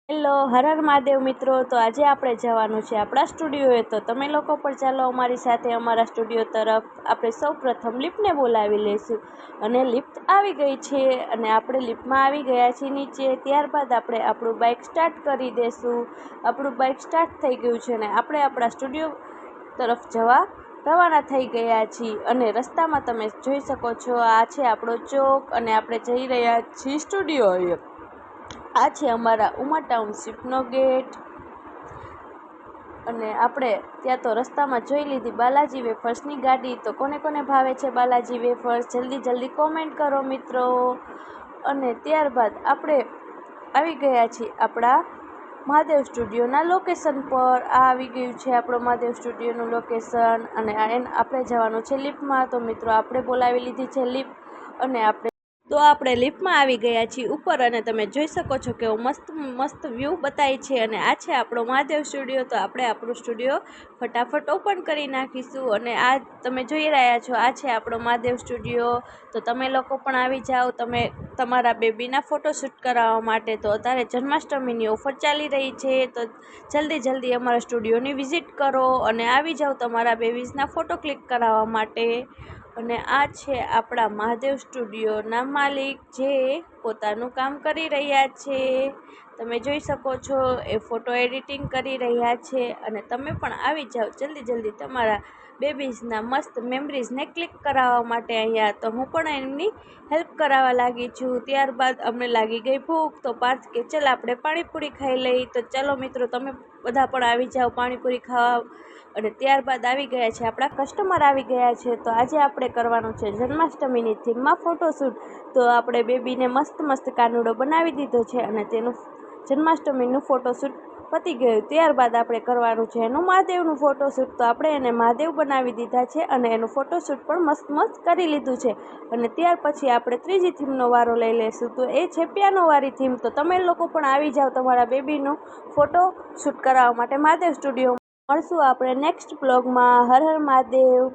Hello, Har Har Mahadev મિત્રો. તો આજે આપણે જવાનું છે આપણા સ્ટુડિયોએ. તો તમે લોકો પણ ચાલો અમારી સાથે અમારા સ્ટુડિયો તરફ. આપણે સૌ પ્રથમ લિફ્ટને બોલાવી લઈશું અને લિફ્ટ આવી ગઈ છે અને આપણે લિફ્ટમાં આવી ગયા છીએ નીચે. ત્યારબાદ આપણે આપણું બાઇક સ્ટાર્ટ કરી દઈશું. આપણું બાઇક સ્ટાર્ટ થઈ ગયું છે અને આપણે આપણા સ્ટુડિયો તરફ જવા રવાના થઈ ગયા છીએ. અને રસ્તામાં તમે જોઈ શકો છો, આ છે આપણો ચોક અને આપણે જઈ રહ્યા છીએ સ્ટુડિયોએ. આ છે અમારા ઉમા ટાઉનશીપનો ગેટ અને આપણે ત્યાં તો રસ્તામાં જોઈ લીધી બાલાજી વેફર્સની ગાડી. તો કોને કોને ભાવે છે બાલાજી વેફર્સ, જલ્દી જલ્દી કોમેન્ટ કરો મિત્રો. અને ત્યારબાદ આપણે આવી ગયા છીએ આપણા મહાદેવ સ્ટુડિયોના લોકેશન પર. આ આવી ગયું છે આપણો મહાદેવ સ્ટુડિયોનું લોકેશન અને આપણે જવાનું છે લિફ્ટમાં. તો મિત્રો આપણે બોલાવી લીધી છે લિફ્ટ અને આપણે લિફ્ટમાં આવી ગયા છીએ ઉપર અને તમે જોઈ શકો છો કે મસ્ત મસ્ત વ્યૂ બતાય છે. અને આ છે આપણો મહાદેવ સ્ટુડિયો. તો આપણે આપણું સ્ટુડિયો ફટાફટ ઓપન કરી નાખીશું. અને આ તમે જોઈ રહ્યા છો, આ છે આપણો મહાદેવ સ્ટુડિયો. તો તમે લોકો પણ આવી જાઓ તમે તમારા બેબીના ફોટોશૂટ કરાવવા માટે. તો અત્યારે જન્માષ્ટમીની ઓફર ચાલી રહી છે, તો જલ્દી જલ્દી અમારા સ્ટુડિયોની વિઝિટ કરો અને આવી જાઓ તમારા બેબીઝના ફોટો ક્લિક કરાવવા માટે. અને આ છે આપણા મહાદેવ સ્ટુડિયોના માલિક, જે પોતાનું કામ કરી રહ્યા છે. તમે જોઈ શકો છો એ ફોટો એડિટિંગ કરી રહ્યા છે. અને તમે પણ આવી જાઓ જલ્દી જલ્દી તમારા બેબીઝના મસ્ત મેમરીઝને ક્લિક કરાવવા માટે અહીંયા. તો હું પણ એમની હેલ્પ કરાવવા લાગી છું. ત્યારબાદ અમને લાગી ગઈ ભૂખ, તો પાર્થ કે ચાલ આપણે પાણીપુરી ખાઈ લઈ. તો ચાલો મિત્રો તમે બધા પણ આવી જાઓ પાણીપુરી ખાવા. અને ત્યારબાદ આવી ગયા છે આપણા કસ્ટમર આવી ગયા છે. તો આજે આપણે કરવાનું છે જન્માષ્ટમીની થીમમાં ફોટોશૂટ. તો આપણે બેબીને મસ્ત મસ્ત કાનુડો બનાવી દીધો છે અને તેનું જન્માષ્ટમીનું ફોટોશૂટ પતી ગયું. ત્યારબાદ આપણે કરવાનું છે એનું મહાદેવનું ફોટોશૂટ. તો આપણે એને મહાદેવ બનાવી દીધા છે અને એનું ફોટોશૂટ પણ મસ્ત મસ્ત કરી લીધું છે. અને ત્યાર પછી આપણે ત્રીજી થીમનો વારો લઈ લઈશું, તો એ છે પિયાનોવાળી થીમ. તો તમે લોકો પણ આવી જાઓ તમારા બેબીનું ફોટોશૂટ કરાવવા માટે મહાદેવ સ્ટુડિયો. મળશું આપણે નેક્સ્ટ બ્લોગમાં. હર હર મહાદેવ.